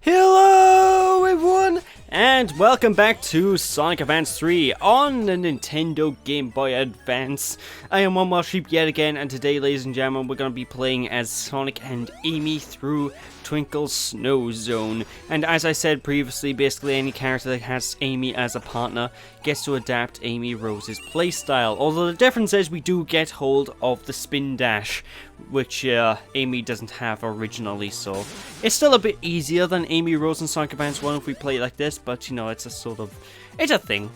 Hello everyone, and welcome back to Sonic Advance 3 on the Nintendo Game Boy Advance. I am One Wild Sheep yet again, and today, ladies and gentlemen, we're going to be playing as Sonic and Amy through Twinkle's Snow Zone. And as I said previously, basically any character that has Amy as a partner gets to adapt Amy Rose's playstyle. Although the difference is we do get hold of the spin dash, which Amy doesn't have originally, so it's still a bit easier than Amy Rose in Sonic Advance 1 if we play it like this, but you know, it's a thing.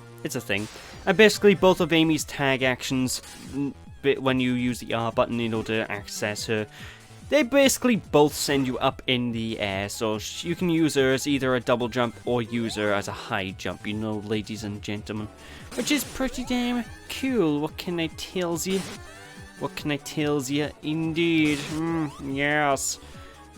And basically both of Amy's tag actions, when you use the R button in order to access her, they basically both send you up in the air, so you can use her as either a double jump or use her as a high jump, you know, ladies and gentlemen. Which is pretty damn cool, what can I tell you? What can I tell you? Indeed, yes.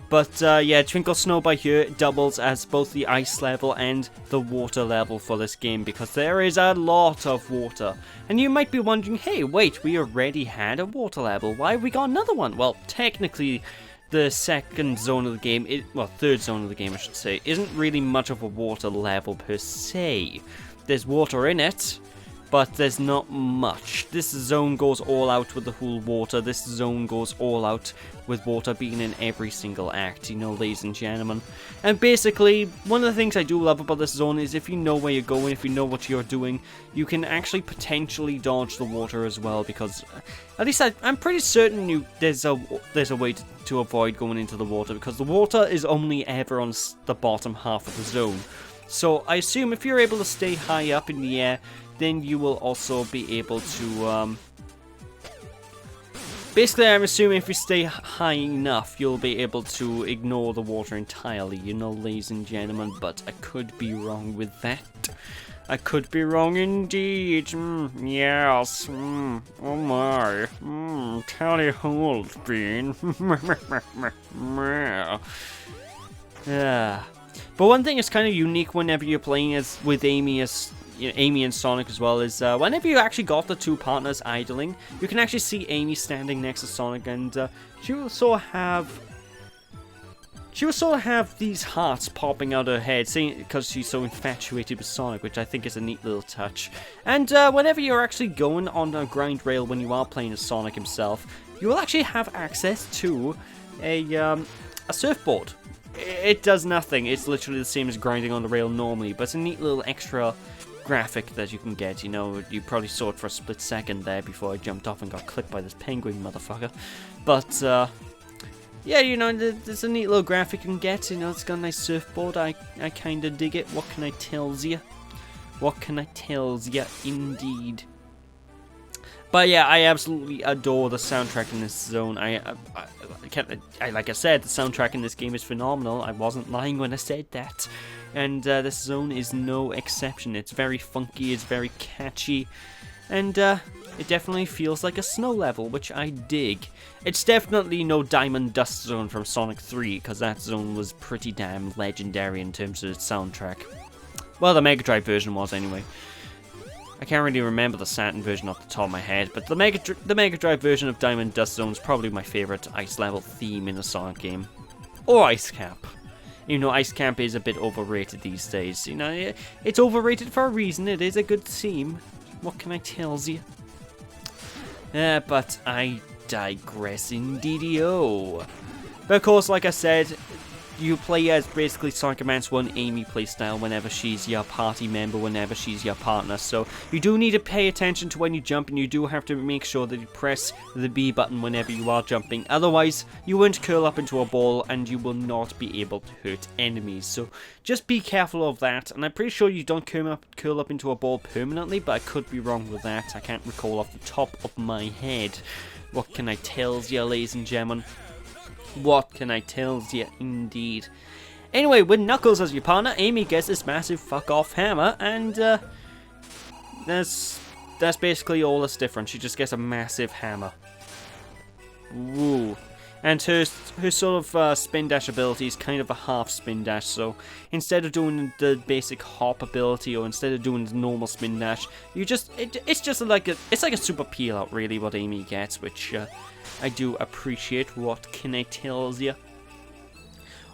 But yeah, Twinkle Snow by here doubles as both the ice level and the water level for this game, because there is a lot of water. And you might be wondering, hey, wait, we already had a water level, why have we got another one? Well, technically, the second zone of the game, third zone of the game I should say, isn't really much of a water level per se. There's water in it, but there's not much. This zone goes all out with the whole water. This zone goes all out with water being in every single act, you know, ladies and gentlemen. And basically, one of the things I do love about this zone is if you know where you're going, if you know what you're doing, you can actually potentially dodge the water as well, because at least I'm pretty certain there's a way to avoid going into the water, because the water is only ever on the bottom half of the zone. So I assume if you're able to stay high up in the air, then you will also be able to, basically I'm assuming if you stay high enough, you'll be able to ignore the water entirely, you know, ladies and gentlemen, but I could be wrong with that. I could be wrong indeed. Yes. Oh my. Tally ho, Bean. Yeah. But one thing is kind of unique whenever you're playing as with Amy and Sonic as well is whenever you actually got the two partners idling, you can actually see Amy standing next to Sonic, and she will sort of have these hearts popping out her head, because she's so infatuated with Sonic, which I think is a neat little touch. And whenever you're actually going on a grind rail when you are playing as Sonic himself, you will actually have access to a surfboard. It does nothing. It's literally the same as grinding on the rail normally, but it's a neat little extra graphic that you can get. You know, you probably saw it for a split second there before I jumped off and got clipped by this penguin motherfucker. But yeah, you know, there's a neat little graphic you can get. You know, it's got a nice surfboard. I kind of dig it. What can I tell ya? What can I tell ya? Indeed. But yeah, I absolutely adore the soundtrack in this zone. Like I said, the soundtrack in this game is phenomenal. I wasn't lying when I said that. And this zone is no exception. It's very funky, it's very catchy, and it definitely feels like a snow level, which I dig. It's definitely no Diamond Dust Zone from Sonic 3, because that zone was pretty damn legendary in terms of its soundtrack. Well, the Mega Drive version was anyway. I can't really remember the Saturn version off the top of my head, but the Mega Drive version of Diamond Dust Zone is probably my favourite ice level theme in a Sonic game. Or Ice Cap. You know, Ice Camp is a bit overrated these days. You know, it's overrated for a reason. It is a good theme. What can I tell you? But I digress indeed-o. But of course, like I said, you play as basically Sonic Advance 1 Amy playstyle whenever she's your party member, whenever she's your partner. So you do need to pay attention to when you jump, and you do have to make sure that you press the B button whenever you are jumping. Otherwise, you won't curl up into a ball and you will not be able to hurt enemies. So just be careful of that. And I'm pretty sure you don't curl up into a ball permanently, but I could be wrong with that. I can't recall off the top of my head. What can I tell you, ladies and gentlemen? What can I tell you, indeed? Anyway, with Knuckles as your partner, Amy gets this massive fuck-off hammer, and that's basically all that's different. She just gets a massive hammer. Woo. And her sort of spin dash ability is kind of a half spin dash, so instead of doing the basic hop ability, or instead of doing the normal spin dash, it's like a super peel out, really, what Amy gets, which I do appreciate. What can I tell you?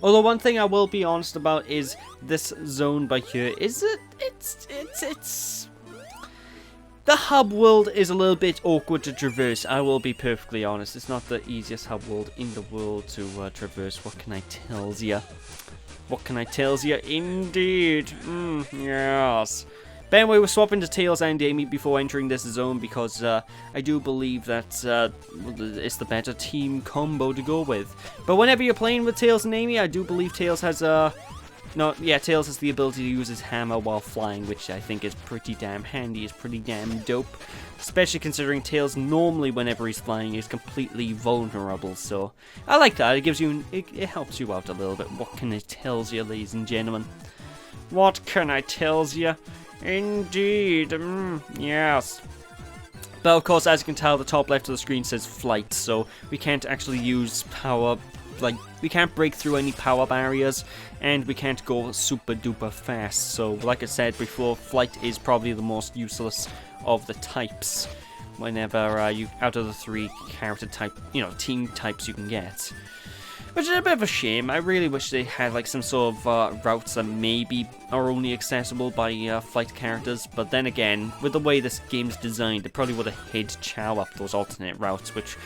Although one thing I will be honest about is this zone by here is it's the hub world is a little bit awkward to traverse. I will be perfectly honest. It's not the easiest hub world in the world to traverse. What can I tell ya? What can I tell ya? Indeed. Yes. But anyway, we're swapping to Tails and Amy before entering this zone because I do believe that it's the better team combo to go with. But whenever you're playing with Tails and Amy, I do believe Tails has Tails has the ability to use his hammer while flying, which I think is pretty damn handy, is pretty damn dope. Especially considering Tails normally, whenever he's flying, is completely vulnerable, so I like that. It gives you, it helps you out a little bit. What can I tell you, ladies and gentlemen? What can I tell you? Indeed, yes. But of course, as you can tell, the top left of the screen says flight, so we can't actually use power. Like, we can't break through any power barriers, and we can't go super duper fast. So, like I said before, flight is probably the most useless of the types. Whenever you, out of the 3 character type, team types you can get. Which is a bit of a shame. I really wish they had like some sort of routes that maybe are only accessible by flight characters. But then again, with the way this game's designed, they probably would have hid Chow up those alternate routes, which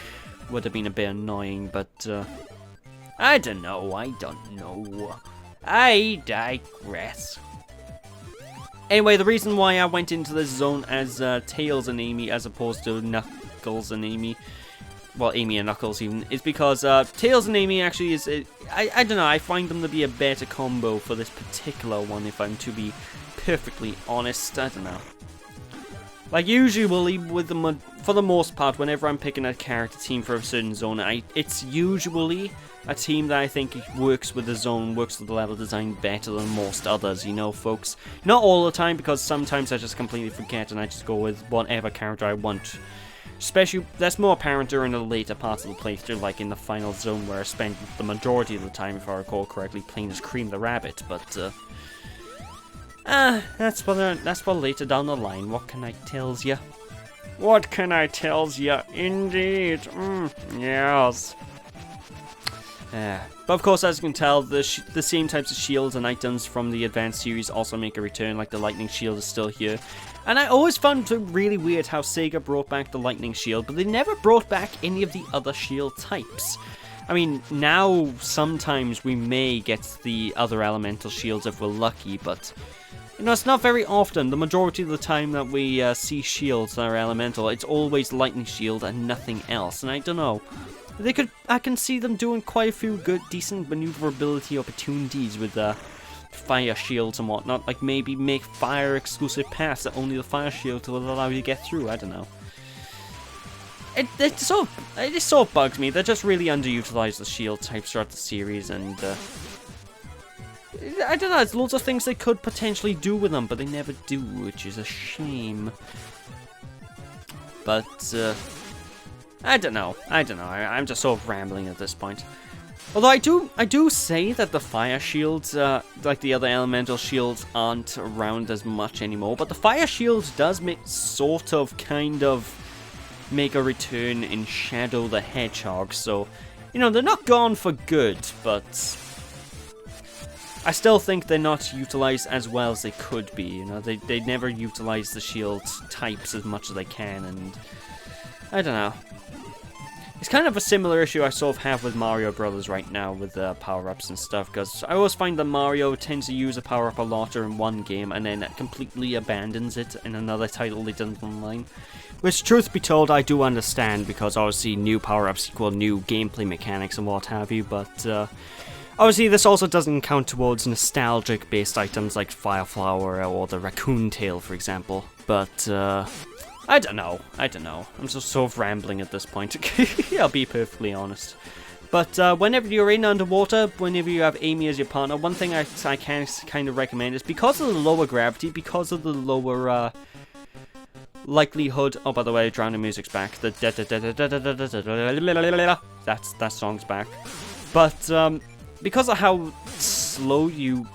would have been a bit annoying. But I don't know. I digress. Anyway, the reason why I went into this zone as Tails and Amy as opposed to Knuckles and Amy, well, Amy and Knuckles even, is because Tails and Amy actually is, I don't know, I find them to be a better combo for this particular one, if I'm to be perfectly honest. I don't know. Like, usually, for the most part, whenever I'm picking a character team for a certain zone, it's usually a team that I think works with the zone, works with the level design better than most others, folks. Not all the time, because sometimes I just completely forget and I just go with whatever character I want. Especially, that's more apparent during the later parts of the playthrough, like in the final zone where I spent the majority of the time, if I recall correctly, playing as Cream the Rabbit, but, that's for later down the line. What can I tells ya? What can I tells ya? Indeed. Yes. But of course, as you can tell, the same types of shields and items from the Advance series also make a return, like the Lightning Shield is still here. And I always found it really weird how Sega brought back the Lightning Shield, but they never brought back any of the other shield types. I mean, now sometimes we may get the other elemental shields if we're lucky, but it's not very often. The majority of the time that we see shields that are elemental, it's always Lightning Shield and nothing else. And I don't know. I can see them doing quite a few good, decent maneuverability opportunities with fire shields and whatnot. Like maybe make fire exclusive paths that only the fire shield will allow you to get through. I don't know. It just sort of bugs me. They're just really underutilized, the shield types throughout the series, and I don't know. There's loads of things they could potentially do with them, but they never do, which is a shame. But I don't know. I'm just sort of rambling at this point. Although I do say that the fire shields, like the other elemental shields, aren't around as much anymore. But the fire shield does kind of make a return in Shadow the Hedgehog. So, they're not gone for good, but I still think they're not utilized as well as they could be. They never utilize the shield types as much as they can, and I don't know. It's kind of a similar issue I sort of have with Mario Brothers right now with power-ups and stuff, because I always find that Mario tends to use a power-up a lot in one game and then completely abandons it in another title they done online. Which, truth be told, I do understand, because obviously new power-ups equal new gameplay mechanics and what have you, but obviously this also doesn't count towards nostalgic-based items like Fire Flower or the Raccoon Tail, for example, but I don't know. I'm just sort of rambling at this point. I'll be perfectly honest. But whenever you're in underwater, whenever you have Amy as your partner, one thing I can kind of recommend is, because of the lower gravity, because of the lower likelihood. Oh, by the way, drowning music's back. The that song's back. But because of how slow you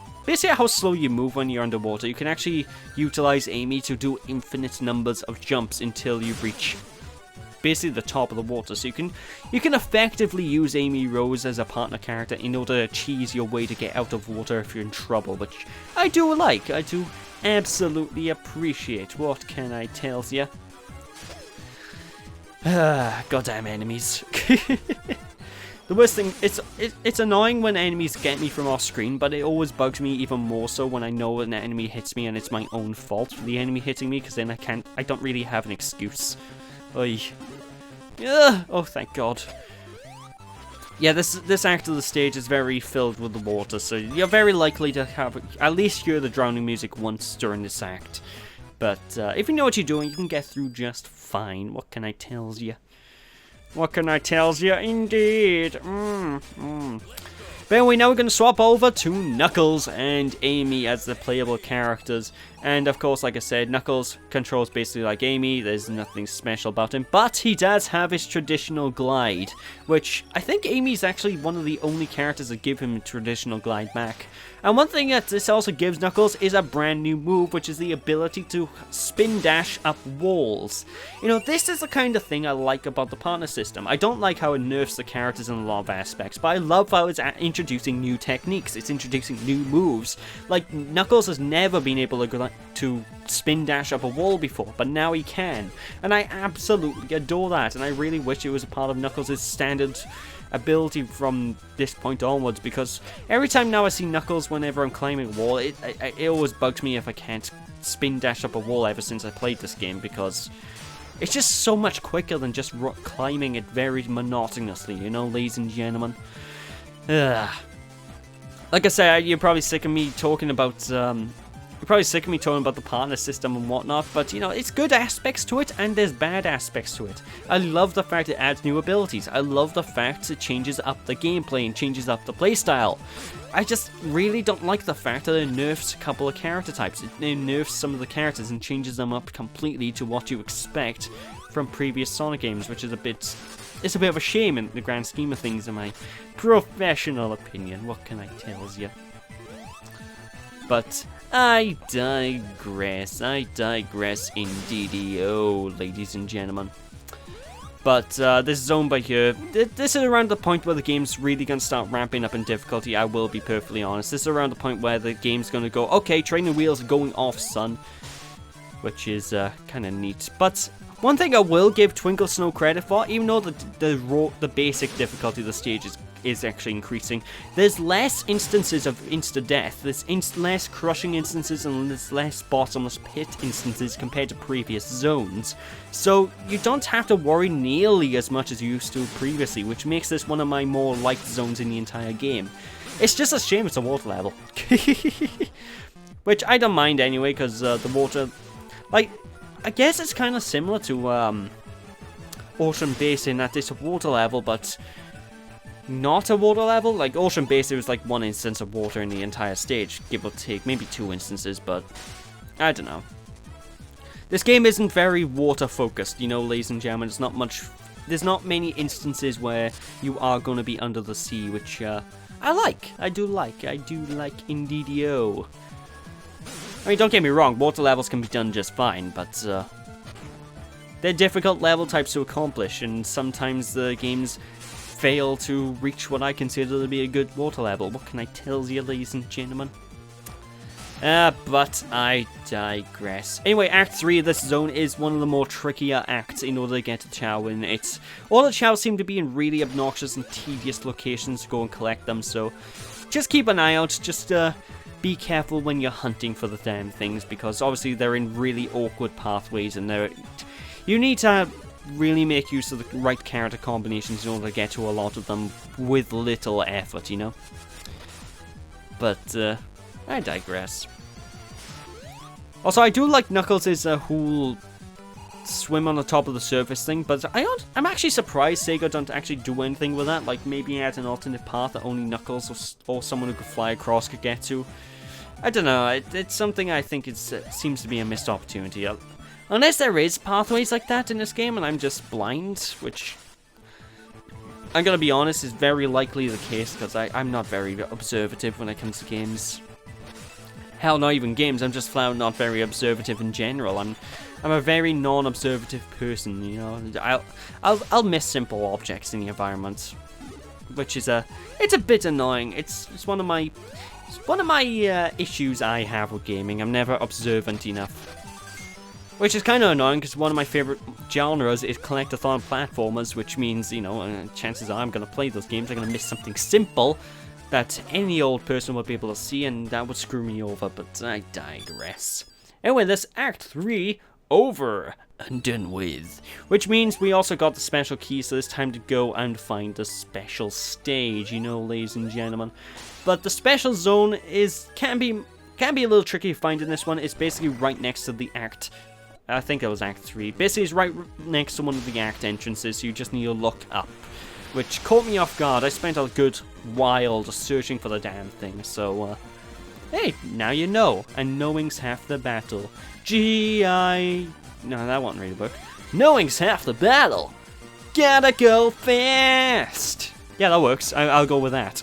move when you're underwater, you can actually utilize Amy to do infinite numbers of jumps until you reach basically the top of the water. So you can effectively use Amy Rose as a partner character in order to cheese your way to get out of water if you're in trouble, which I do like. I do absolutely appreciate. What can I tell ya? Goddamn enemies. The worst thing, it's annoying when enemies get me from off screen, but it always bugs me even more so when I know an enemy hits me and it's my own fault for the enemy hitting me, because then I don't really have an excuse. Oy. Ugh. Oh, thank God. Yeah, this act of the stage is very filled with the water, so you're very likely to have at least hear the drowning music once during this act. But if you know what you're doing, you can get through just fine. What can I tell you? What can I tell you? Indeed. But anyway, now we're going to swap over to Knuckles and Amy as the playable characters. And of course, like I said, Knuckles controls basically like Amy. There's nothing special about him. But he does have his traditional glide, which I think Amy's actually one of the only characters that give him a traditional glide back. And one thing that this also gives Knuckles is a brand new move, which is the ability to spin dash up walls. You know, this is the kind of thing I like about the partner system. I don't like how it nerfs the characters in a lot of aspects, but I love how it's introducing new techniques. It's introducing new moves. Like, Knuckles has never been able to spin dash up a wall before, but now he can. And I absolutely adore that, and I really wish it was a part of Knuckles' standard ability from this point onwards, because every time now I see Knuckles whenever I'm climbing a wall, it always bugs me if I can't spin dash up a wall ever since I played this game, because it's just so much quicker than just climbing it very monotonously, you know, ladies and gentlemen. Ugh. Like I say, you're probably sick of me talking about the partner system and whatnot, but you know, it's good aspects to it and there's bad aspects to it. I love the fact it adds new abilities. I love the fact it changes up the gameplay and changes up the playstyle. I just really don't like the fact that it nerfs a couple of character types. It nerfs some of the characters and changes them up completely to what you expect from previous Sonic games, which is it's a bit of a shame in the grand scheme of things, in my professional opinion. What can I tell you? But I digress indeed-o, ladies and gentlemen. But this zone by here, this is around the point where the game's really going to start ramping up in difficulty, I will be perfectly honest. This is around the point where the game's going to go, okay, training wheels are going off, son. Which is kind of neat. But one thing I will give Twinkle Snow credit for, even though the basic difficulty of the stage is actually increasing, there's less instances of insta-death, there's less crushing instances, and there's less bottomless pit instances compared to previous zones. So you don't have to worry nearly as much as you used to previously, which makes this one of my more liked zones in the entire game. It's just a shame it's a water level. Which I don't mind anyway, because the water... Like, I guess it's kind of similar to Ocean Base in that it's a water level, but not a water level. Like, Ocean Base, there was like one instance of water in the entire stage, give or take, maybe 2 instances, but I don't know. This game isn't very water focused, you know, ladies and gentlemen. There's not many instances where you are going to be under the sea, which I do like indeed-o. I mean, don't get me wrong, water levels can be done just fine, but they're difficult level types to accomplish, and sometimes the games fail to reach what I consider to be a good water level. What can I tell you, ladies and gentlemen? But I digress. Anyway, Act 3 of this zone is one of the more trickier acts in order to get to Chow, and all the Chows seem to be in really obnoxious and tedious locations to go and collect them, so just keep an eye out, just be careful when you're hunting for the damn things, because obviously they're in really awkward pathways, and you need to really make use of the right character combinations in order to get to a lot of them with little effort, you know? But, I digress. Also, I do like Knuckles' whole swim on the top of the surface thing, but I'm actually surprised Sega don't actually do anything with that, like maybe add an alternate path that only Knuckles or someone who could fly across could get to. I don't know, it's something I think seems to be a missed opportunity. Unless there is pathways like that in this game and I'm just blind, which I'm gonna be honest is very likely the case, because I'm not very observative when it comes to games. Hell, not even games, I'm just flat out not very observative in general. I'm a very non-observative person, you know. I'll miss simple objects in the environment, which is it's a bit annoying. It's one of my issues I have with gaming. I'm never observant enough. Which is kind of annoying because one of my favorite genres is collectathon platformers, which means, you know, chances are I'm going to play those games. I'm going to miss something simple that any old person would be able to see, and that would screw me over, but I digress. Anyway, this Act 3 over and done with. Which means we also got the special key, so it's time to go and find the special stage, you know, ladies and gentlemen. But the special zone can be a little tricky to find in this one. It's basically right next to the Act. I think it was Act 3. Basically, it's right next to one of the Act entrances, so you just need to look up. Which caught me off guard. I spent a good while just searching for the damn thing, so, hey, now you know. And knowing's half the battle. No, that won't really work. Knowing's half the battle. Gotta go fast. Yeah, that works. I'll go with that.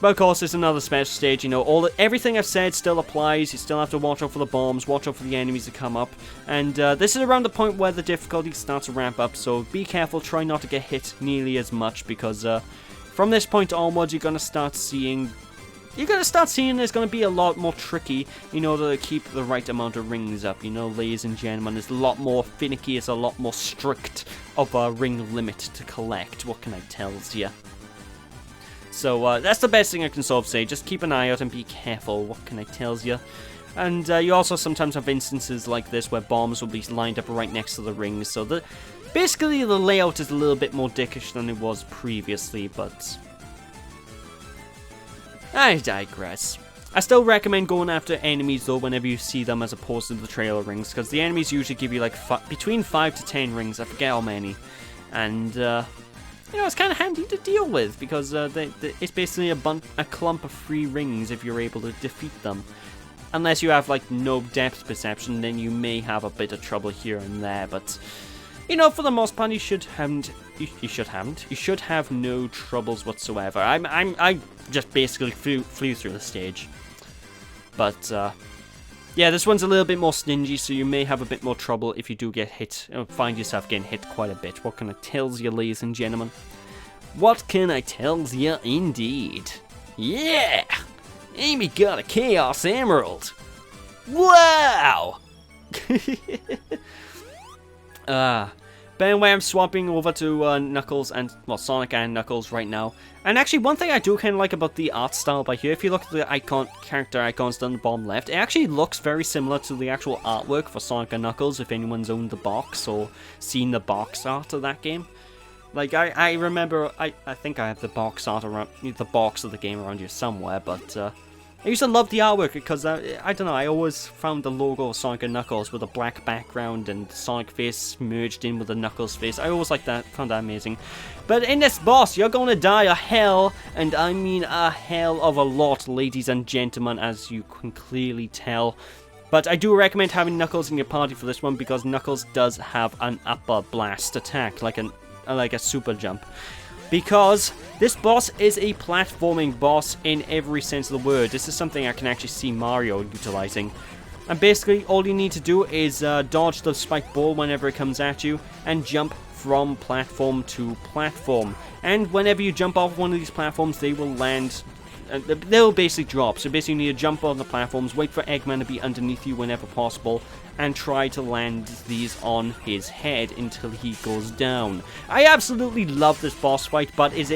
But of course, it's another special stage, you know, everything I've said still applies. You still have to watch out for the bombs, watch out for the enemies that come up. And this is around the point where the difficulty starts to ramp up, so be careful, try not to get hit nearly as much, because from this point onwards, you're going to start seeing it's going to be a lot more tricky in order to keep the right amount of rings up, you know, ladies and gentlemen. It's a lot more finicky, it's a lot more strict of a ring limit to collect. What can I tell ya? So that's the best thing I can sort of say. Just keep an eye out and be careful. What can I tell ya? And you also sometimes have instances like this where bombs will be lined up right next to the rings. So basically the layout is a little bit more dickish than it was previously, but I digress. I still recommend going after enemies though whenever you see them, as opposed to the trailer rings, because the enemies usually give you like between 5 to 10 rings. I forget how many, and you know, it's kind of handy to deal with, because it's basically a clump of free rings if you're able to defeat them. Unless you have, like, no depth perception, then you may have a bit of trouble here and there, but, you know, for the most part, you should have no troubles whatsoever. I just basically flew through the stage. But, yeah, this one's a little bit more stingy, so you may have a bit more trouble if you do get hit, find yourself getting hit quite a bit. What can I tell you, ladies and gentlemen? What can I tell you, indeed? Yeah! Amy got a Chaos Emerald! Wow! But anyway, I'm swapping over to Knuckles and, well, Sonic and Knuckles right now. And actually, one thing I do kind of like about the art style by here, if you look at the character icons down the bottom left, it actually looks very similar to the actual artwork for Sonic and Knuckles, if anyone's owned the box or seen the box art of that game. Like, I remember, I think I have the box art around, the box of the game around here somewhere, but I used to love the artwork because, I don't know, I always found the logo of Sonic and Knuckles with a black background and Sonic face merged in with the Knuckles face. I always liked that, found that amazing. But in this boss, you're gonna die a hell, and I mean a hell of a lot, ladies and gentlemen, as you can clearly tell. But I do recommend having Knuckles in your party for this one, because Knuckles does have an upper blast attack, like a super jump. Because this boss is a platforming boss in every sense of the word. This is something I can actually see Mario utilizing. And basically, all you need to do is dodge the spiked ball whenever it comes at you, and jump from platform to platform. And whenever you jump off one of these platforms, they will land... they'll basically drop. So basically, you need to jump on the platforms, wait for Eggman to be underneath you whenever possible, and try to land these on his head until he goes down. I absolutely love this boss fight, but it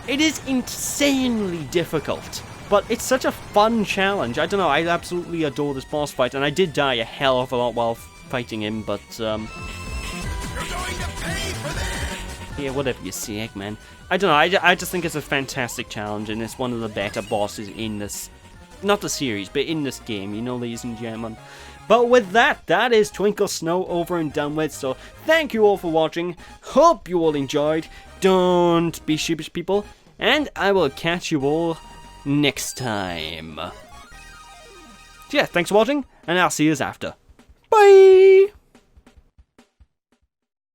is insanely difficult. But it's such a fun challenge. I don't know, I absolutely adore this boss fight, and I did die a hell of a lot while fighting him, but you're going to pay for this! Yeah, whatever you say, Eggman. I don't know, I just think it's a fantastic challenge, and it's one of the better bosses in this, not the series, but in this game, you know, ladies and gentlemen. But with that, that is Twinkle Snow over and done with, so thank you all for watching, hope you all enjoyed, don't be sheepish people, and I will catch you all next time. So yeah, thanks for watching, and I'll see you after. Bye!